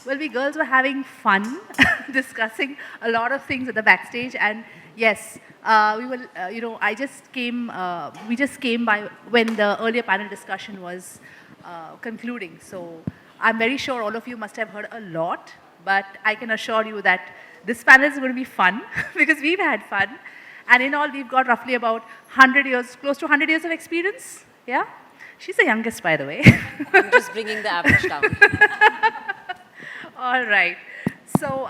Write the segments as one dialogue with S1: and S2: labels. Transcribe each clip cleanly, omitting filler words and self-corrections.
S1: Well, we girls were having fun discussing a lot of things at the backstage, and yes, we were, we just came by when the earlier panel discussion was concluding. So I'm very sure all of you must have heard a lot, but I can assure you that this panel is going to be fun because we've had fun. And in all, we've got roughly about 100 years, close to 100 years of experience. Yeah? She's the youngest, by the way.
S2: I'm just bringing the average down.
S1: All right. So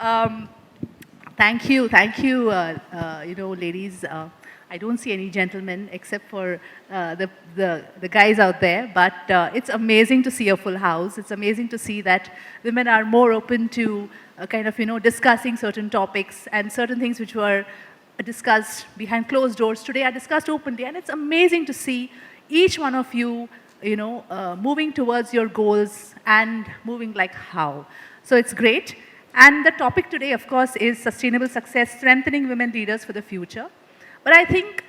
S1: thank you, ladies. I don't see any gentlemen except for the guys out there, but it's amazing to see a full house. It's amazing to see that women are more open to discussing certain topics, and certain things which were discussed behind closed doors today are discussed openly, and it's amazing to see each one of you, moving towards your goals and moving like how. So it's great. And the topic today, of course, is sustainable success, strengthening women leaders for the future. But I think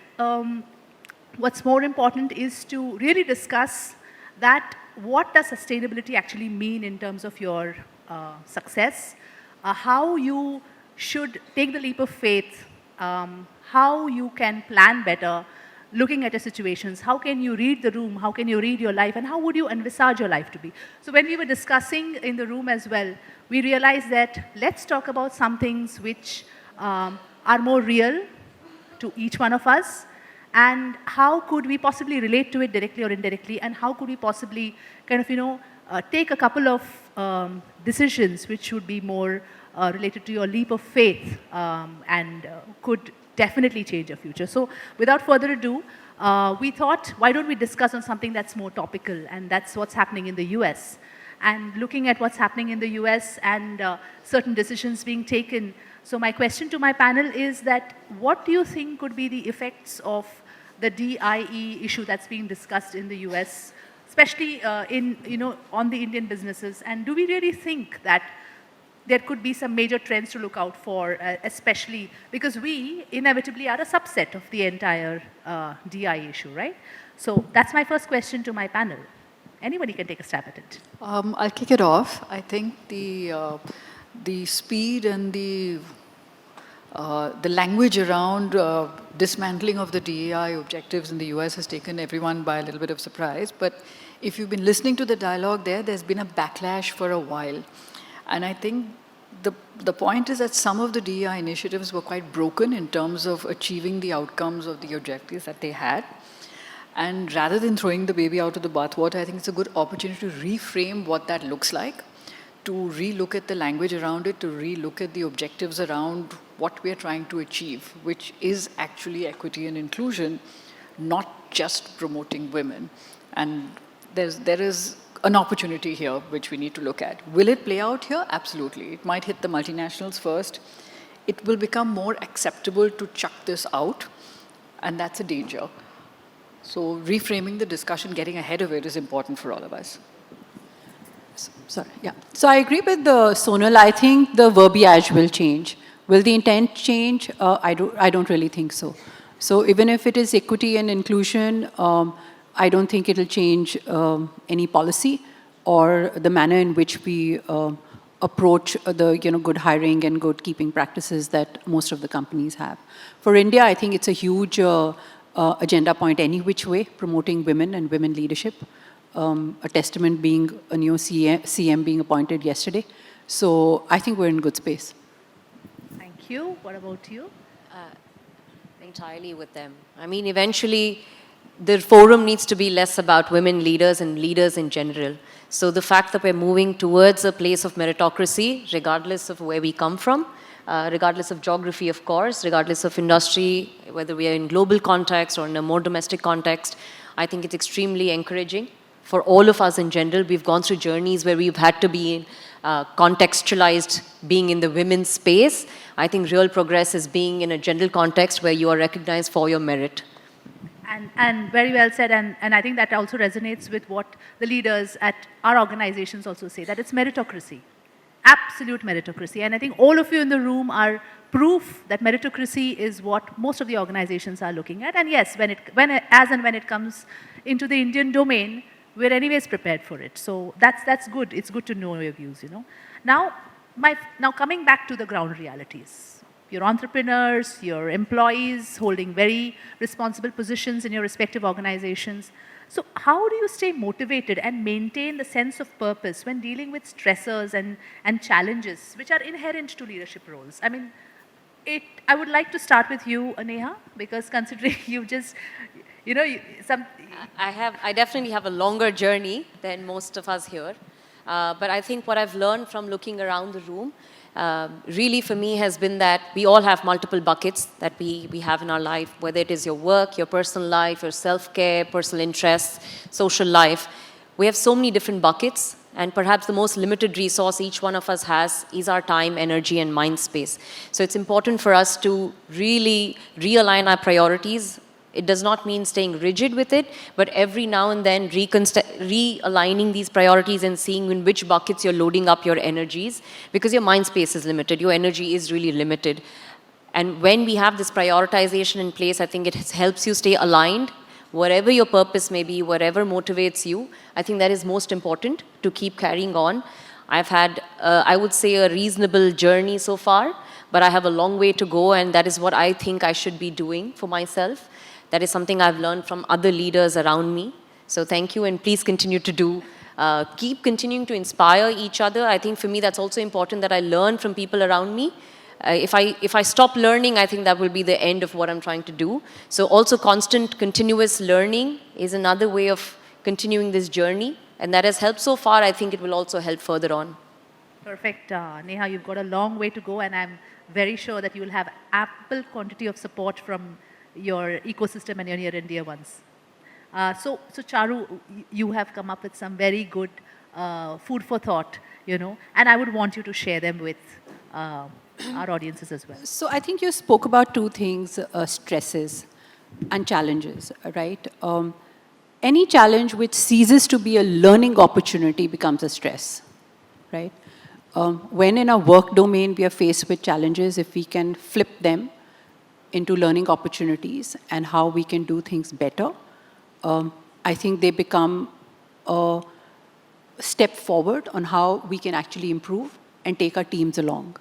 S1: what's more important is to really discuss that what does sustainability actually mean in terms of your success, how you should take the leap of faith, how you can plan better, looking at your situations, how can you read the room, how can you read your life, and how would you envisage your life to be. So when we were discussing in the room as well, we realized that let's talk about some things which are more real to each one of us, and how could we possibly relate to it directly or indirectly, and how could we possibly take a couple of decisions which should be more related to your leap of faith and could definitely change your future. So without further ado, we thought, why don't we discuss on something that's more topical, and that's what's happening in the US. And looking at what's happening in the US and certain decisions being taken. So my question to my panel is that, what do you think could be the effects of the DIE issue that's being discussed in the US, especially on the Indian businesses? And do we really think that there could be some major trends to look out for, especially because we inevitably are a subset of the entire DI issue, right? So that's my first question to my panel. Anybody can take a stab at it.
S3: I'll kick it off. I think the speed and the language around dismantling of the DEI objectives in the US has taken everyone by a little bit of surprise. But if you've been listening to the dialogue there's been a backlash for a while. And I think the point is that some of the DEI initiatives were quite broken in terms of achieving the outcomes of the objectives that they had. And rather than throwing the baby out of the bathwater, I think it's a good opportunity to reframe what that looks like, to relook at the language around it, to relook at the objectives around what we're trying to achieve, which is actually equity and inclusion, not just promoting women. And there is an opportunity here which we need to look at. Will it play out here? Absolutely. It might hit the multinationals first. It will become more acceptable to chuck this out, and that's a danger. So reframing the discussion, getting ahead of it is important for all of us.
S4: Sorry, yeah. So I agree with Sonal. I think the verbiage will change. Will the intent change? I don't really think so. So even if it is equity and inclusion, I don't think it'll change any policy or the manner in which we approach the good hiring and good keeping practices that most of the companies have. For India, I think it's a huge agenda point any which way, promoting women and women leadership. A testament being a new CM being appointed yesterday. So I think we're in good space.
S1: Thank you. What about you?
S2: Entirely with them. I mean, eventually, the forum needs to be less about women leaders and leaders in general. So the fact that we're moving towards a place of meritocracy, regardless of where we come from, regardless of geography, of course, regardless of industry, whether we are in global context or in a more domestic context, I think it's extremely encouraging for all of us in general. We've gone through journeys where we've had to be contextualized being in the women's space. I think real progress is being in a general context where you are recognized for your merit.
S1: And very well said, and I think that also resonates with what the leaders at our organizations also say, that it's meritocracy, absolute meritocracy. And I think all of you in the room are proof that meritocracy is what most of the organizations are looking at. And yes, when it comes into the Indian domain, we're anyways prepared for it. So that's good. It's good to know your views, you know. Now, now coming back to the ground realities. You're entrepreneurs, you're employees holding very responsible positions in your respective organizations. So how do you stay motivated and maintain the sense of purpose when dealing with stressors and challenges which are inherent to leadership roles? I mean, I would like to start with you, Neha, because considering you just, you know,
S2: I definitely have a longer journey than most of us here. But I think what I've learned from looking around the room really for me has been that we all have multiple buckets that we have in our life, whether it is your work, your personal life, your self-care, personal interests, social life. We have so many different buckets, and perhaps the most limited resource each one of us has is our time, energy, and mind space. So it's important for us to really realign our priorities. It does not mean staying rigid with it, but every now and then realigning these priorities and seeing in which buckets you're loading up your energies, because your mind space is limited, your energy is really limited. And when we have this prioritization in place, I think it helps you stay aligned. Whatever your purpose may be, whatever motivates you, I think that is most important to keep carrying on. I've had, I would say, a reasonable journey so far, but I have a long way to go, and that is what I think I should be doing for myself. That is something I've learned from other leaders around me. So thank you, and please continue to do. Keep continuing to inspire each other. I think for me that's also important, that I learn from people around me. If I stop learning, I think that will be the end of what I'm trying to do. So also constant, continuous learning is another way of continuing this journey. And that has helped so far. I think it will also help further on. Perfect.
S1: Neha, you've got a long way to go, and I'm very sure that you will have ample quantity of support from your ecosystem and your near and dear ones. So Charu, you have come up with some very good food for thought, you know, and I would want you to share them with our audiences as well.
S4: So I think you spoke about two things, stresses and challenges, right? Any challenge which ceases to be a learning opportunity becomes a stress, right? When in a work domain we are faced with challenges, if we can flip them into learning opportunities and how we can do things better, I think they become a step forward on how we can actually improve and take our teams along.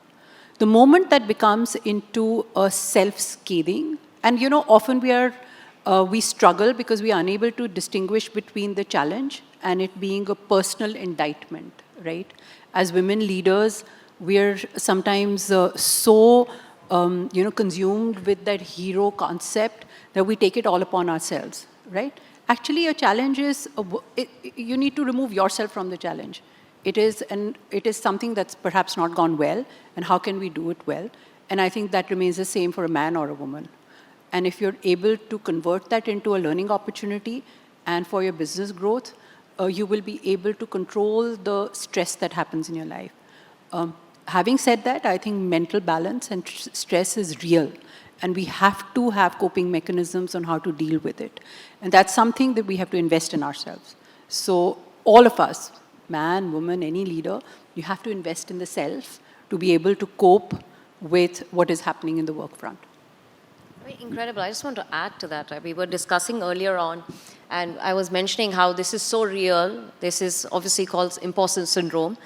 S4: The moment that becomes into a self-scathing, and you know, often we struggle because we are unable to distinguish between the challenge and it being a personal indictment, right? As women leaders, we are sometimes so consumed with that hero concept that we take it all upon ourselves, right? Actually, a challenge is, you need to remove yourself from the challenge. It is something that's perhaps not gone well, and how can we do it well? And I think that remains the same for a man or a woman. And if you're able to convert that into a learning opportunity and for your business growth, you will be able to control the stress that happens in your life. Having said that, I think mental balance and stress is real. And we have to have coping mechanisms on how to deal with it. And that's something that we have to invest in ourselves. So all of us, man, woman, any leader, you have to invest in the self to be able to cope with what is happening in the work front.
S2: Incredible. I just want to add to that. Right? We were discussing earlier on, and I was mentioning how this is so real. This is obviously called imposter syndrome.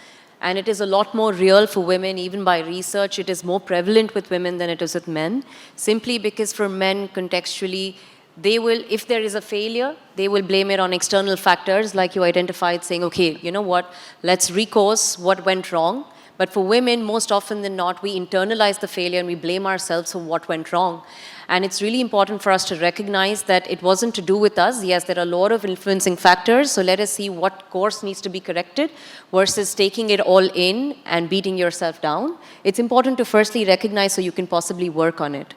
S2: And it is a lot more real for women, even by research. It is more prevalent with women than it is with men, simply because for men, contextually, they will, if there is a failure, they will blame it on external factors, like you identified, saying, okay, you know what, let's recourse what went wrong. But for women, most often than not, we internalize the failure and we blame ourselves for what went wrong. And it's really important for us to recognize that it wasn't to do with us. Yes, there are a lot of influencing factors, so let us see what course needs to be corrected versus taking it all in and beating yourself down. It's important to firstly recognize so you can possibly work on it.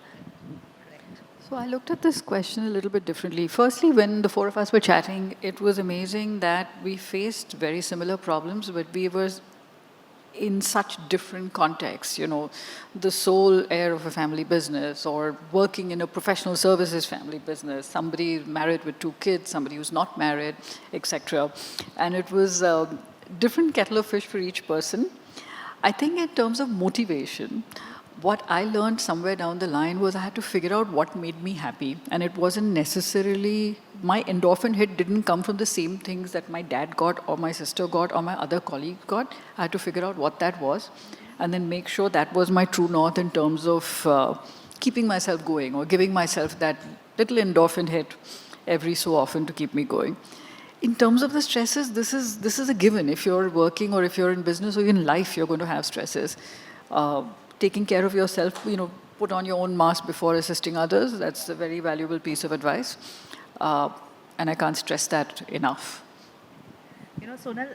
S3: So I looked at this question a little bit differently. Firstly, when the four of us were chatting, it was amazing that we faced very similar problems, but we were in such different contexts, you know, the sole heir of a family business or working in a professional services family business, somebody married with 2 kids, somebody who's not married, etc. And it was a different kettle of fish for each person. I think in terms of motivation, what I learned somewhere down the line was I had to figure out what made me happy. And it wasn't necessarily, my endorphin hit didn't come from the same things that my dad got or my sister got or my other colleague got. I had to figure out what that was and then make sure that was my true north in terms of keeping myself going or giving myself that little endorphin hit every so often to keep me going. In terms of the stresses, this is a given. If you're working or if you're in business or even life, you're going to have stresses. Taking care of yourself, put on your own mask before assisting others. That's a very valuable piece of advice. And I can't stress that enough.
S1: Sonal,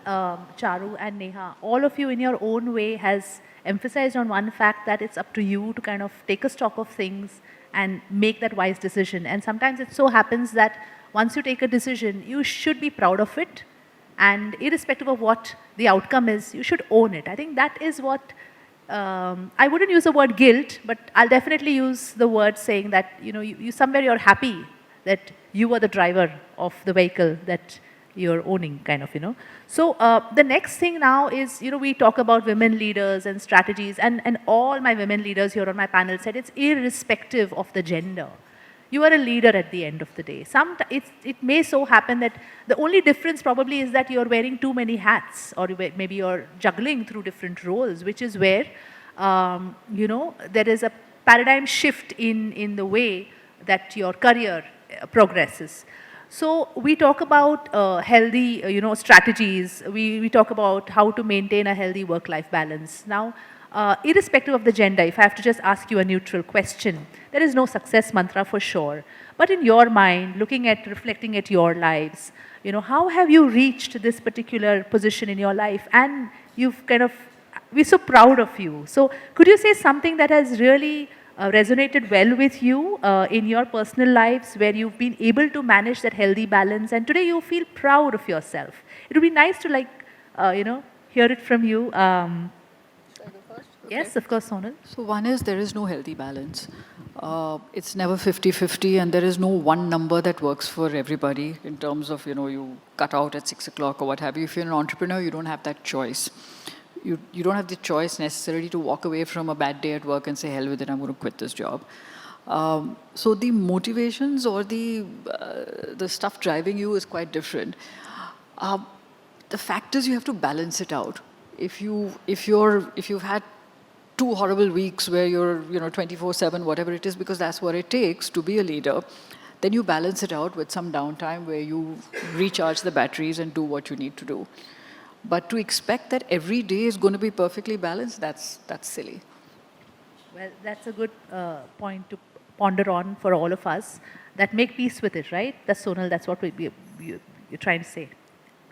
S1: Charu and Neha, all of you in your own way has emphasized on one fact that it's up to you to kind of take a stock of things and make that wise decision. And sometimes it so happens that once you take a decision, you should be proud of it. And irrespective of what the outcome is, you should own it. I think that is what, I wouldn't use the word guilt, but I'll definitely use the word saying that, you somewhere you're happy that you were the driver of the vehicle that you're owning, kind of, So the next thing now is, we talk about women leaders and strategies, and all my women leaders here on my panel said it's irrespective of the gender. You are a leader at the end of the day. It may so happen that the only difference probably is that you're wearing too many hats, or maybe you're juggling through different roles, which is where, there is a paradigm shift in the way that your career progresses. So we talk about healthy, strategies. We talk about how to maintain a healthy work-life balance. Now, irrespective of the gender, if I have to just ask you a neutral question, there is no success mantra for sure. But in your mind, reflecting at your lives, how have you reached this particular position in your life? And we're so proud of you. So could you say something that has really resonated well with you in your personal lives, where you've been able to manage that healthy balance and today you feel proud of yourself? It would be nice to hear it from you. Yes, of course, Sonal.
S3: So one is there is no healthy balance. It's never 50-50 and there is no one number that works for everybody in terms of, you cut out at 6 o'clock or what have you. If you're an entrepreneur, you don't have that choice. You don't have the choice necessarily to walk away from a bad day at work and say, hell with it, I'm going to quit this job. So the motivations or the stuff driving you is quite different. The fact is you have to balance it out. If you've had 2 horrible weeks where you're 24/7, whatever it is, because that's what it takes to be a leader, then you balance it out with some downtime where you recharge the batteries and do what you need to do. But to expect that every day is going to be perfectly balanced, that's silly.
S1: Well, that's a good point to ponder on for all of us. That make peace with it, right? That's Sonal, that's what you're trying to say.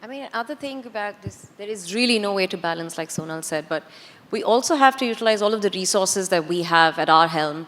S2: I mean, another thing about this, there is really no way to balance, like Sonal said, but we also have to utilize all of the resources that we have at our helm.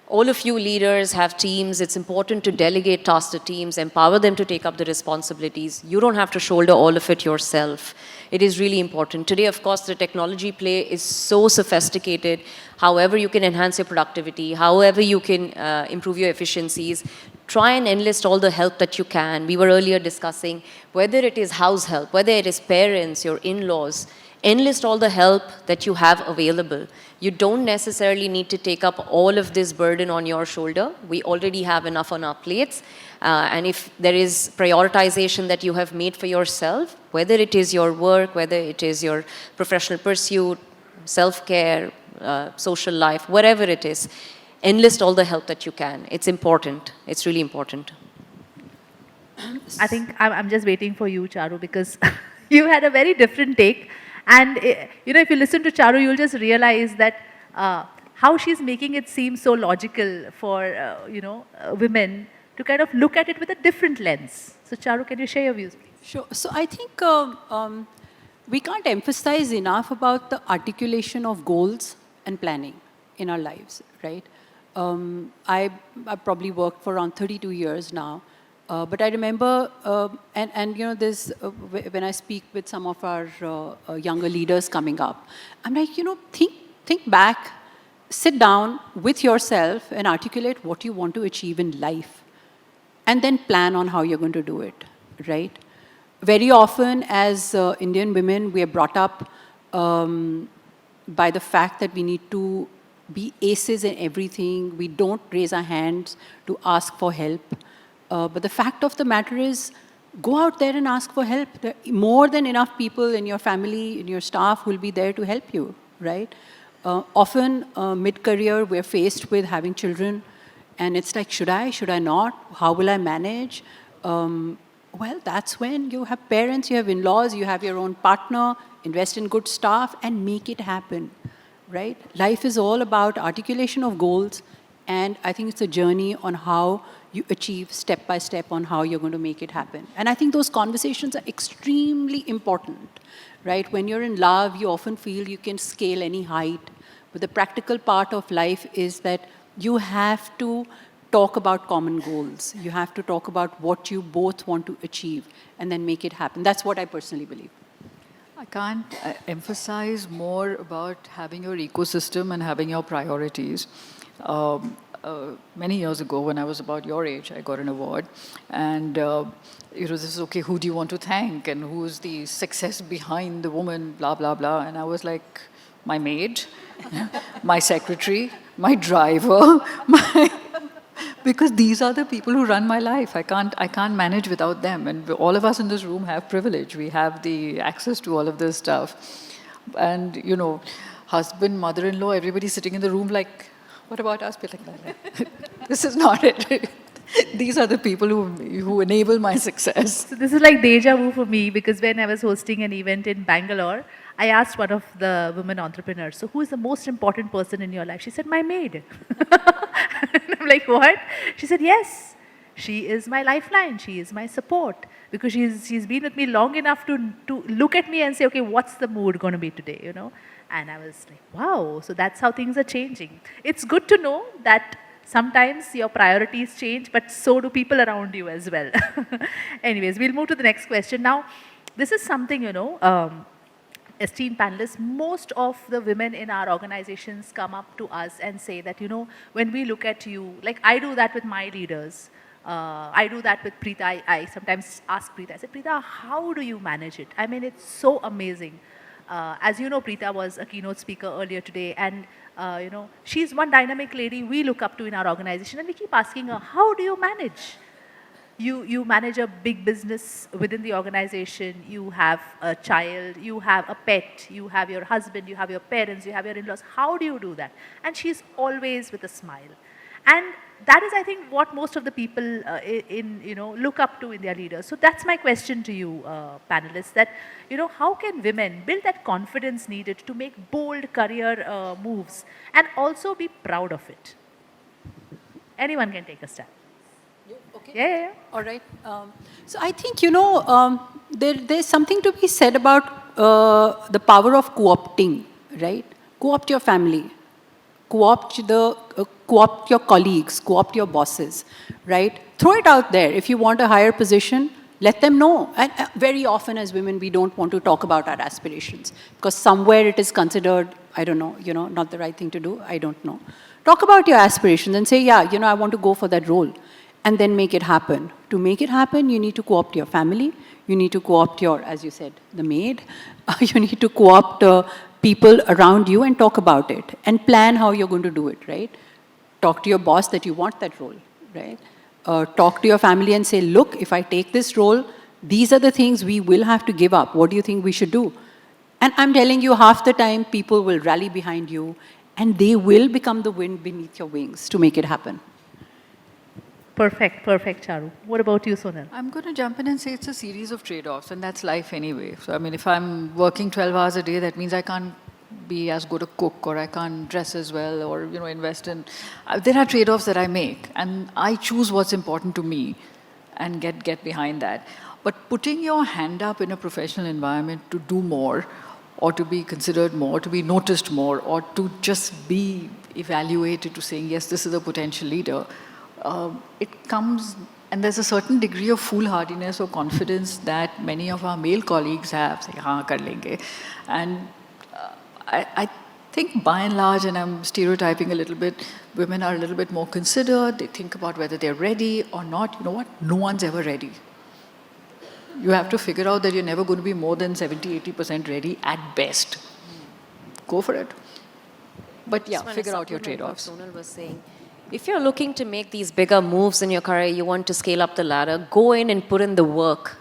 S2: All of you leaders have teams. It's important to delegate tasks to teams, empower them to take up the responsibilities. You don't have to shoulder all of it yourself. It is really important. Today, of course, the technology play is so sophisticated. However you can enhance your productivity, however you can improve your efficiencies, try and enlist all the help that you can. We were earlier discussing whether it is house help, whether it is parents, your in-laws, enlist all the help that you have available. You don't necessarily need to take up all of this burden on your shoulder. We already have enough on our plates. And if there is prioritization that you have made for yourself, whether it is your work, whether it is your professional pursuit, self-care, social life, whatever it is, enlist all the help that you can. It's important. It's really important.
S1: I think I'm just waiting for you, Charu, because you had a very different take. And, if you listen to Charu, you'll just realize that how she's making it seem so logical for, women to kind of look at it with a different lens. So, Charu, can you share your views, please?
S4: Sure. So I think we can't emphasize enough about the articulation of goals and planning in our lives, right? I probably worked for around 32 years now. But I remember, this, when I speak with some of our younger leaders coming up, I'm like, think back, sit down with yourself and articulate what you want to achieve in life. And then plan on how you're going to do it, right? Very often as Indian women, we are brought up by the fact that we need to be aces in everything. We don't raise our hands to ask for help. But the fact of the matter is, go out there and ask for help. There are more than enough people in your family, in your staff, will be there to help you, right? Often, mid-career, we're faced with having children, and it's like, should I not? How will I manage? Well, that's when you have parents, you have in-laws, you have your own partner, invest in good staff, and make it happen, right? Life is all about articulation of goals, and I think it's a journey on how you achieve step by step on how you're going to make it happen. And I think those conversations are extremely important, right? When you're in love, you often feel you can scale any height. But the practical part of life is that you have to talk about common goals. You have to talk about what you both want to achieve and then make it happen. That's what I personally believe.
S3: I can't emphasize more about having your ecosystem and having your priorities. Many years ago, when I was about your age, I got an award. And this is, okay, who do you want to thank? And who's the success behind the woman, blah, blah, blah. And I was like, my maid, my secretary, my driver, because these are the people who run my life. I can't manage without them. And all of us in this room have privilege. We have the access to all of this stuff. And, husband, mother-in-law, everybody sitting in the room like, what about us? We're like, no. This is not it. These are the people who enable my success.
S1: So this is like deja vu for me, because when I was hosting an event in Bangalore, I asked one of the women entrepreneurs, so who is the most important person in your life? She said, my maid. And I'm like, what? She said, yes, she is my lifeline. She is my support, because she's been with me long enough to look at me and say, okay, what's the mood going to be today, And I was like, wow, so that's how things are changing. It's good to know that sometimes your priorities change, but so do people around you as well. Anyways, we'll move to the next question. Now, this is something, esteemed panelists, most of the women in our organizations come up to us and say that, when we look at you, like I do that with my leaders, I do that with Preeta. I sometimes ask Preeta, I say, Preeta, how do you manage it? I mean, it's so amazing. As you know, Preeta was a keynote speaker earlier today, and she's one dynamic lady we look up to in our organization, and we keep asking her, how do you manage? You manage a big business within the organization, you have a child, you have a pet, you have your husband, you have your parents, you have your in-laws. How do you do that? And she's always with a smile. And that is, I think, what most of the people look up to in their leaders. So that's my question to you, panelists, that, how can women build that confidence needed to make bold career moves and also be proud of it? Anyone can take a step.
S4: Okay.
S1: Yeah.
S4: All right. So I think, there's something to be said about the power of co-opting, right? Co-opt your family. Co-opt your colleagues, co-opt your bosses, right? Throw it out there. If you want a higher position, let them know. And very often as women, we don't want to talk about our aspirations because somewhere it is considered, I don't know, not the right thing to do. I don't know. Talk about your aspirations and say, yeah, I want to go for that role. And then make it happen. To make it happen, you need to co-opt your family. You need to co-opt your, as you said, the maid. You need to co-opt people around you and talk about it and plan how you're going to do it, right? Talk to your boss that you want that role, right? Talk to your family and say, look, if I take this role, these are the things we will have to give up. What do you think we should do? And I'm telling you, half the time, people will rally behind you and they will become the wind beneath your wings to make it happen.
S1: Perfect, Charu. What about you, Sonal?
S3: I'm going to jump in and say it's a series of trade-offs, and that's life anyway. So, if I'm working 12 hours a day, that means I can't be as good a cook, or I can't dress as well, or, invest in... there are trade-offs that I make, and I choose what's important to me and get behind that. But putting your hand up in a professional environment to do more, or to be considered more, to be noticed more, or to just be evaluated to saying, yes, this is a potential leader, it comes, and there's a certain degree of foolhardiness or confidence that many of our male colleagues have, say, haan, kar lenge. And I think by and large, and I'm stereotyping a little bit, women are a little bit more considered. They think about whether they're ready or not. You know what? No one's ever ready. You have to figure out that you're never going to be more than 70, 80% ready at best. Go for it. But yeah,
S2: Just wanna
S3: figure out your
S2: supplement what
S3: trade-offs.
S2: Sonal was saying. If you're looking to make these bigger moves in your career, you want to scale up the ladder, go in and put in the work.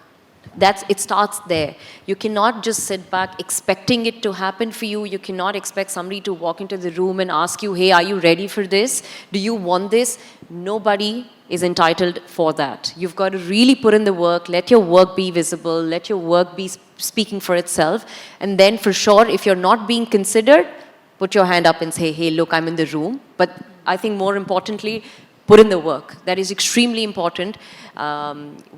S2: It starts there. You cannot just sit back expecting it to happen for you. You cannot expect somebody to walk into the room and ask you, hey, are you ready for this? Do you want this? Nobody is entitled for that. You've got to really put in the work, let your work be visible, let your work be speaking for itself. And then for sure, if you're not being considered, put your hand up and say, hey, look, I'm in the room. But I think more importantly, put in the work. That is extremely important.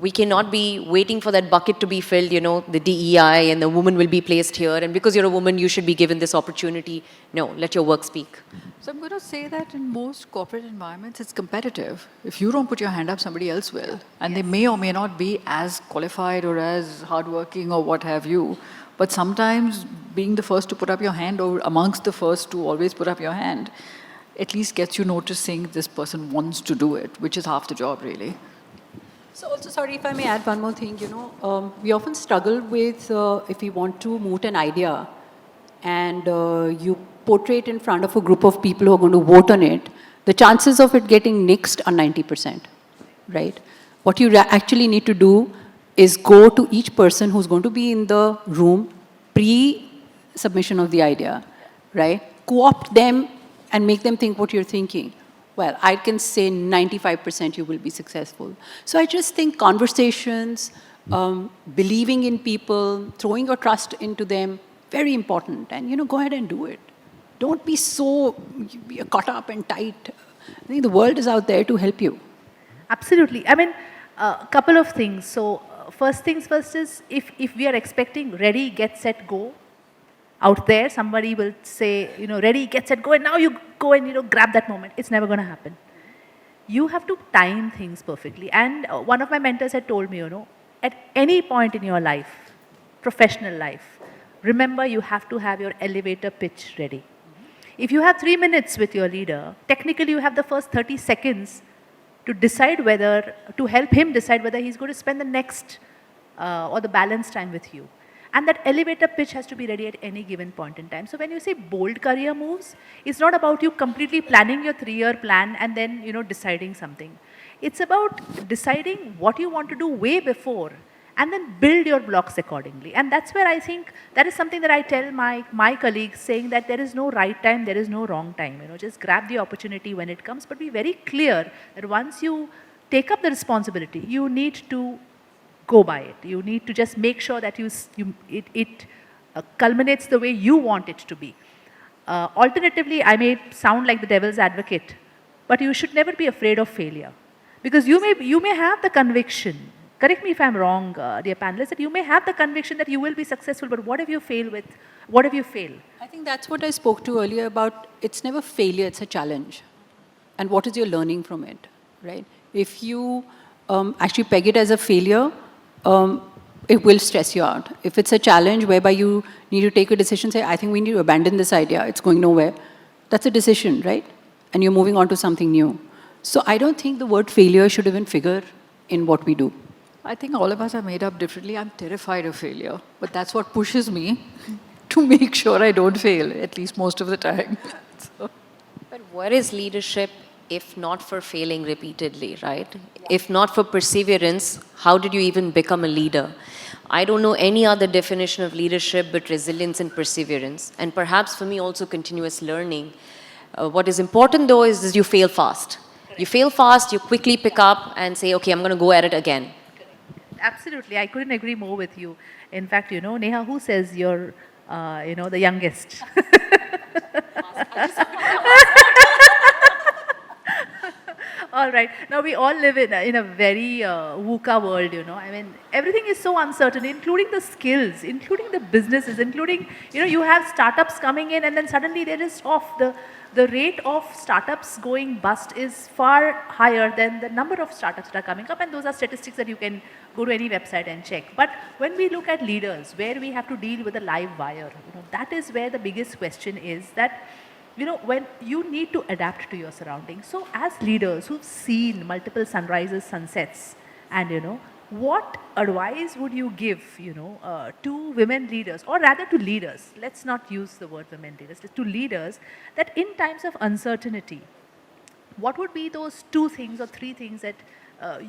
S2: We cannot be waiting for that bucket to be filled, you know, the DEI and the woman will be placed here. And because you're a woman, you should be given this opportunity. No, let your work speak.
S3: So I'm going to say that in most corporate environments, it's competitive. If you don't put your hand up, somebody else will. And they may or may not be as qualified or as hardworking or what have you. But sometimes being the first to put up your hand or amongst the first to always put up your hand at least gets you noticing this person wants to do it, which is half the job, really.
S4: So also, sorry if I may add one more thing, you know, we often struggle with if we want to moot an idea and you portray it in front of a group of people who are going to vote on it, the chances of it getting nixed are 90%, right? What you actually need to do is go to each person who's going to be in the room pre-submission of the idea, right? Co-opt them and make them think what you're thinking. Well, I can say 95% you will be successful. So I just think conversations, believing in people, throwing your trust into them, very important. And, you know, go ahead and do it. Don't be so caught up and tight. I think the world is out there to help you.
S1: Absolutely. I mean, a couple of things. So first things first is if we are expecting ready, get, set, go, out there, somebody will say, you know, ready, get, set, go, and now you go and, you know, grab that moment. It's never going to happen. You have to time things perfectly. And one of my mentors had told me, you know, at any point in your life, professional life, remember you have to have your elevator pitch ready. If you have 3 minutes with your leader, technically you have the first 30 seconds to decide whether, to help him decide whether he's going to spend the next or the balance time with you. And that elevator pitch has to be ready at any given point in time. So when you say bold career moves, it's not about you completely planning your 3-year plan and then, you know, deciding something. It's about deciding what you want to do way before and then build your blocks accordingly. And that's where I think that is something that I tell my colleagues, saying that there is no right time, there is no wrong time. You know, just grab the opportunity when it comes, but be very clear that once you take up the responsibility, you need to go by it. You need to just make sure that it culminates the way you want it to be. Alternatively, I may sound like the devil's advocate, but you should never be afraid of failure. Because you may have the conviction, correct me if I'm wrong, dear panelists, that you may have the conviction that you will be successful, but what if you fail with, what if you fail?
S4: I think that's what I spoke to earlier about, it's never failure, it's a challenge. And what is your learning from it, right? If you actually peg it as a failure, it will stress you out. If it's a challenge whereby you need to take a decision, say, I think we need to abandon this idea, it's going nowhere, that's a decision, right? And you're moving on to something new. So I don't think the word failure should even figure in what we do.
S3: I think all of us are made up differently. I'm terrified of failure, but that's what pushes me to make sure I don't fail, at least most of the time. So.
S2: But what is leadership if not for failing repeatedly, right? If not for perseverance, how did you even become a leader? I don't know any other definition of leadership but resilience and perseverance. And perhaps for me also continuous learning. What is important though is you fail fast. You fail fast, you quickly pick up and say, okay, I'm going to go at it again.
S1: Absolutely, I couldn't agree more with you. In fact, you know, Neha, who says you're, you know, the youngest? All right. Now, we all live in a very VUCA world, you know. I mean, everything is so uncertain, including the skills, including the businesses, including, you know, you have startups coming in and then suddenly they're just off. The rate of startups going bust is far higher than the number of startups that are coming up, and those are statistics that you can go to any website and check. But when we look at leaders, where we have to deal with a live wire, you know, that is where the biggest question is that, you know, when you need to adapt to your surroundings. So as leaders who've seen multiple sunrises, sunsets, and, you know, what advice would you give, to women leaders, or rather to leaders? Let's not use the word women leaders, to leaders, that in times of uncertainty, what would be those 2 things or 3 things that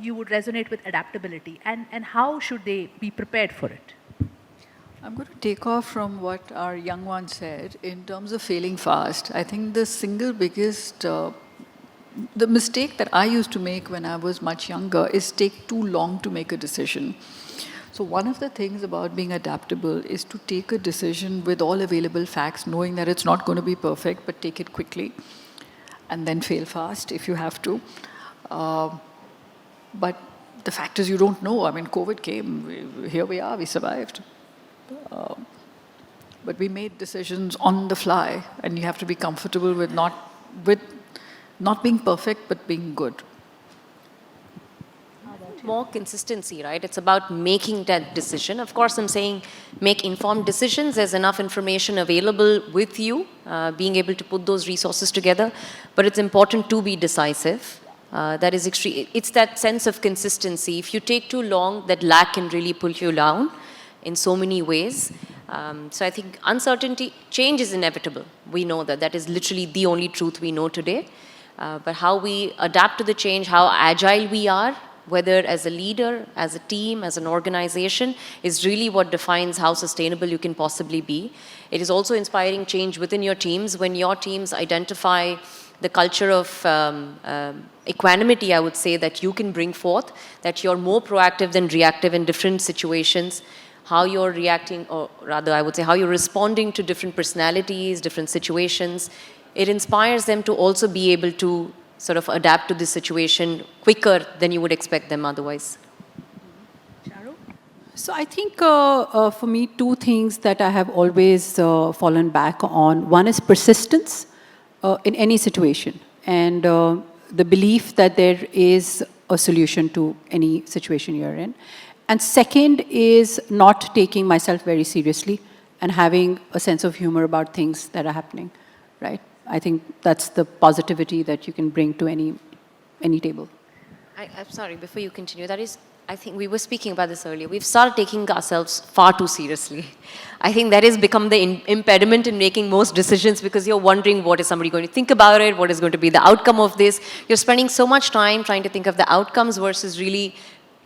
S1: you would resonate with adaptability, and how should they be prepared for it?
S3: I'm going to take off from what our young one said in terms of failing fast. I think the single biggest, the mistake that I used to make when I was much younger is take too long to make a decision. So one of the things about being adaptable is to take a decision with all available facts, knowing that it's not going to be perfect, but take it quickly, and then fail fast if you have to. But the fact is you don't know. I mean, COVID came, here we are, we survived. But we made decisions on the fly, and you have to be comfortable with not being perfect, but being good.
S2: More consistency, right? It's about making that decision. Of course, I'm saying make informed decisions. There's enough information available with you, being able to put those resources together. But it's important to be decisive. That is extreme. It's that sense of consistency. If you take too long, that lag can really pull you down in so many ways. So I think uncertainty, change is inevitable. We know that. That is literally the only truth we know today. But how we adapt to the change, how agile we are, whether as a leader, as a team, as an organization, is really what defines how sustainable you can possibly be. It is also inspiring change within your teams. When your teams identify the culture of equanimity, I would say, that you can bring forth, that you're more proactive than reactive in different situations, how you're reacting, or rather I would say how you're responding to different personalities, different situations. It inspires them to also be able to sort of adapt to this situation quicker than you would expect them otherwise.
S1: Charu?
S4: So I think for me, 2 things that I have always fallen back on. One is persistence in any situation, and the belief that there is a solution to any situation you're in. And second is not taking myself very seriously and having a sense of humor about things that are happening, right? I think that's the positivity that you can bring to any table.
S2: I'm sorry, before you continue, that is, I think we were speaking about this earlier. We've started taking ourselves far too seriously. I think that has become the impediment in making most decisions, because you're wondering what is somebody going to think about it, what is going to be the outcome of this. You're spending so much time trying to think of the outcomes versus really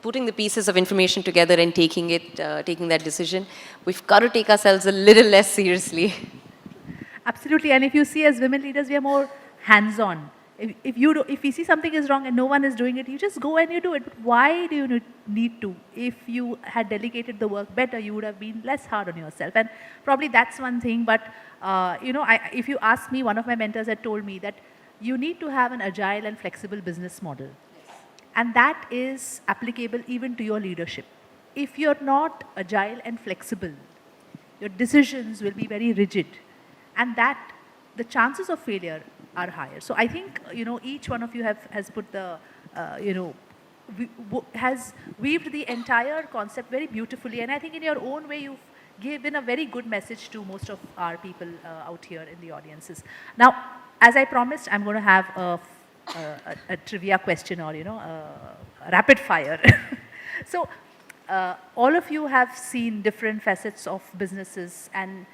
S2: putting the pieces of information together and taking that decision. We've got to take ourselves a little less seriously.
S1: Absolutely, and if you see, as women leaders, we are more hands-on. If you see something is wrong and no one is doing it, you just go and you do it. But why do you need to? If you had delegated the work better, you would have been less hard on yourself. And probably that's one thing. But if you ask me, one of my mentors had told me that you need to have an agile and flexible business model, and that is applicable even to your leadership. If you're not agile and flexible, your decisions will be very rigid. And that the chances of failure are higher. So I think, each one of you has put the, has weaved the entire concept very beautifully. And I think in your own way, you've given a very good message to most of our people out here in the audiences. Now, as I promised, I'm going to have a trivia question, or, a rapid fire. So all of you have seen different facets of businesses, and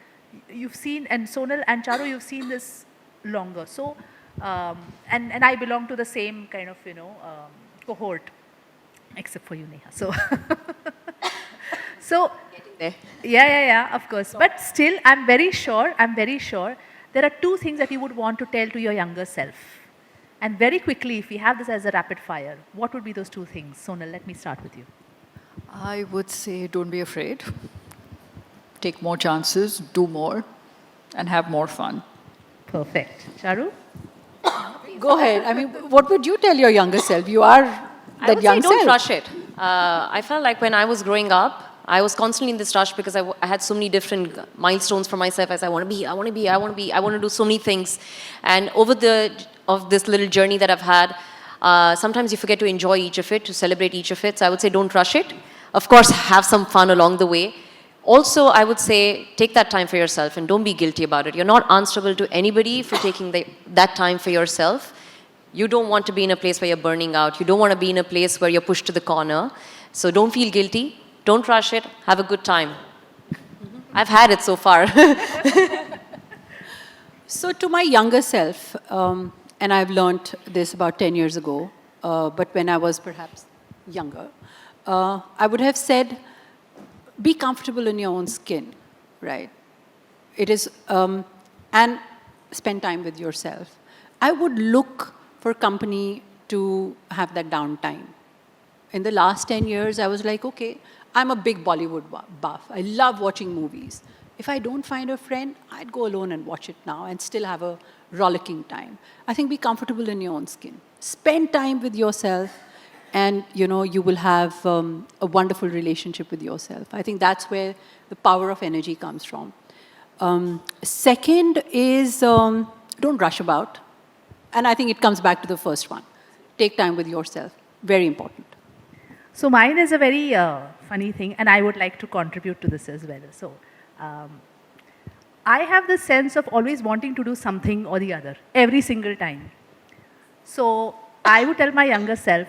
S1: you've seen, and Sonal and Charu, you've seen this longer. So, and I belong to the same kind of, cohort, except for you, Neha. So, so
S2: There.
S1: yeah, of course. But still, I'm very sure there are 2 things that you would want to tell to your younger self. And very quickly, if we have this as a rapid fire, what would be those 2 things? Sonal, let me start with you.
S3: I would say don't be afraid. Take more chances, do more, and have more fun.
S1: Perfect. Charu?
S4: Go ahead. I mean, what would you tell your younger self? You are
S2: I
S4: that
S2: would
S4: young
S2: say don't
S4: self.
S2: rush it. I felt like when I was growing up, I was constantly in this rush because I had so many different milestones for myself as I want to do so many things. And over this little journey that I've had, sometimes you forget to enjoy each of it, to celebrate each of it. So I would say don't rush it. Of course, have some fun along the way. Also, I would say take that time for yourself and don't be guilty about it. You're not answerable to anybody for taking that time for yourself. You don't want to be in a place where you're burning out. You don't want to be in a place where you're pushed to the corner. So don't feel guilty, don't rush it, have a good time. I've had it so far.
S4: So to my younger self, and I've learned this about 10 years ago, but when I was perhaps younger, I would have said, be comfortable in your own skin, right? It is, and spend time with yourself. I would look for company to have that downtime. In the last 10 years, I was like, okay, I'm a big Bollywood buff. I love watching movies. If I don't find a friend, I'd go alone and watch it now and still have a rollicking time. I think be comfortable in your own skin. Spend time with yourself, and you will have a wonderful relationship with yourself. I think that's where the power of energy comes from. Second is don't rush about. And I think it comes back to the first one. Take time with yourself. Very important.
S1: So mine is a very funny thing, and I would like to contribute to this as well. So I have this sense of always wanting to do something or the other every single time. So I would tell my younger self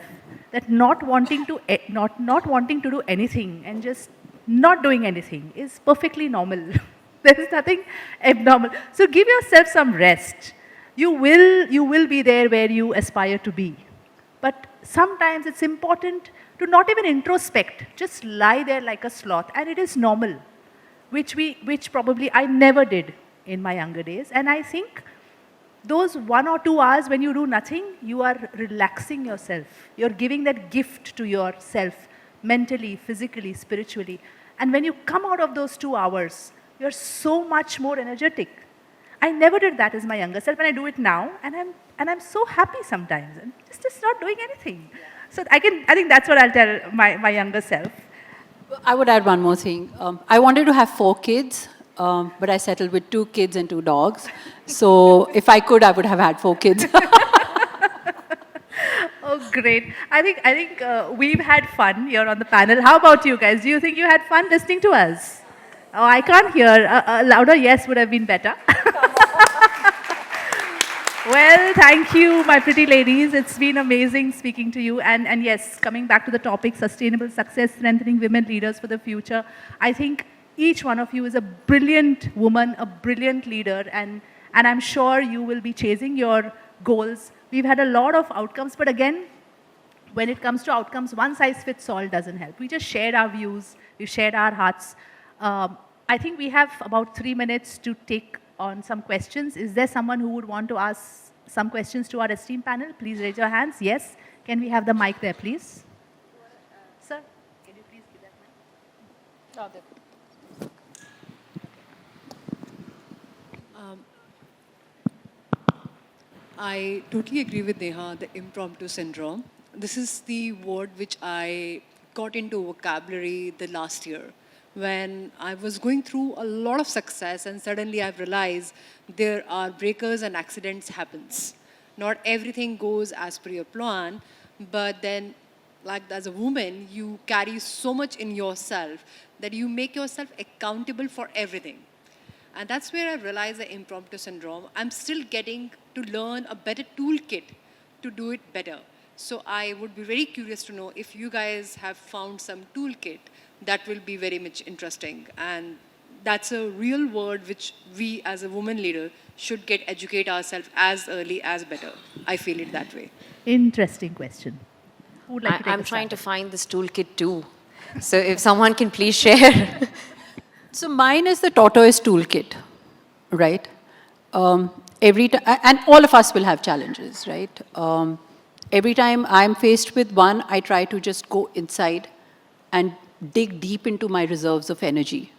S1: that not wanting to do anything and just not doing anything is perfectly normal. There is nothing abnormal. So give yourself some rest. You will be there where you aspire to be. But sometimes it's important to not even introspect, just lie there like a sloth, and it is normal, which probably I never did in my younger days. And I think those 1 or 2 hours when you do nothing, you are relaxing yourself. You're giving that gift to yourself, mentally, physically, spiritually. And when you come out of those 2 hours, you're so much more energetic. I never did that as my younger self, and I do it now, and I'm so happy sometimes, and just not doing anything. So I think that's what I'll tell my younger self.
S4: I would add one more thing. I wanted to have 4 kids, but I settled with 2 kids and 2 dogs. So if I could, I would have had 4 kids.
S1: Oh, great. I think we've had fun here on the panel. How about you guys? Do you think you had fun listening to us? Oh, I can't hear. A louder yes would have been better. Well, thank you, my pretty ladies. It's been amazing speaking to you. And yes, coming back to the topic, sustainable success, strengthening women leaders for the future, I think each one of you is a brilliant woman, a brilliant leader, and I'm sure you will be chasing your goals. We've had a lot of outcomes, but again, when it comes to outcomes, one size fits all doesn't help. We just shared our views, we shared our hearts. I think we have about 3 minutes to take on some questions. Is there someone who would want to ask some questions to our esteemed panel? Please raise your hands. Yes. Can we have the mic there, please? Sir, can you please give that mic?
S5: I totally agree with Neha, the impromptu syndrome. This is the word which I got into vocabulary the last year when I was going through a lot of success, and suddenly I've realized there are breakers and accidents happens. Not everything goes as per your plan, but then like as a woman, you carry so much in yourself that you make yourself accountable for everything. And that's where I realized the impromptu syndrome. I'm still getting to learn a better toolkit to do it better. So I would be very curious to know if you guys have found some toolkit that will be very much interesting. And that's a real word which we as a woman leader should educate ourselves as early as better. I feel it that way.
S1: Interesting question. Who would like to take
S2: I'm
S1: a
S2: trying to
S1: stab?
S2: find this toolkit too. So if someone can please share.
S4: So mine is the tortoise toolkit, right? Every time, and all of us will have challenges, right? Every time I'm faced with one, I try to just go inside and dig deep into my reserves of energy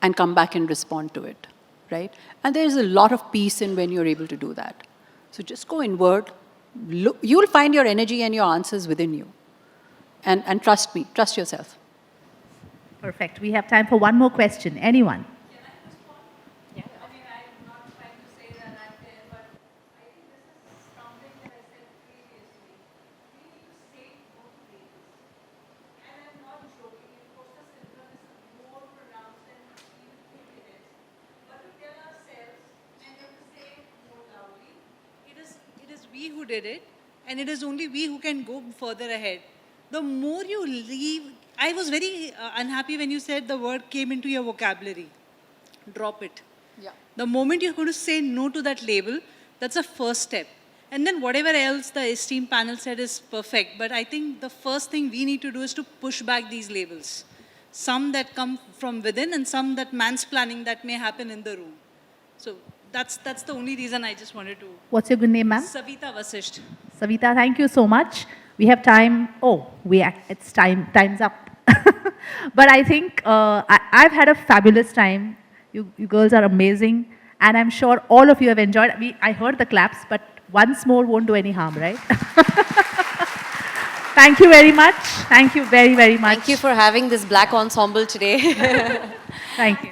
S4: and come back and respond to it, right? And there's a lot of peace in when you're able to do that. So just go inward. You'll find your energy and your answers within you. And trust me, trust yourself.
S1: Perfect. We have time for one more question. Anyone?
S6: It is we who did it, and it is only we who can go further ahead. the more you leave, I was very unhappy when you said the word came into your vocabulary. Drop it.
S3: Yeah.
S6: The moment you're going to say no to that label, that's the first step. And then whatever else the esteemed panel said is perfect. But I think the first thing we need to do is to push back these labels. Some that come from within and some that mansplaining that may happen in the room. So that's the only reason I just wanted to.
S1: What's your good name, ma'am?
S6: Savita Vasisht.
S1: Savita, thank you so much. We have time. Oh, it's time's up. But I think I've had a fabulous time. You girls are amazing. And I'm sure all of you have enjoyed. I heard the claps, but once more won't do any harm, right? Thank you very much. Thank you very, very much.
S2: Thank you for having this black ensemble today.
S1: Thank you.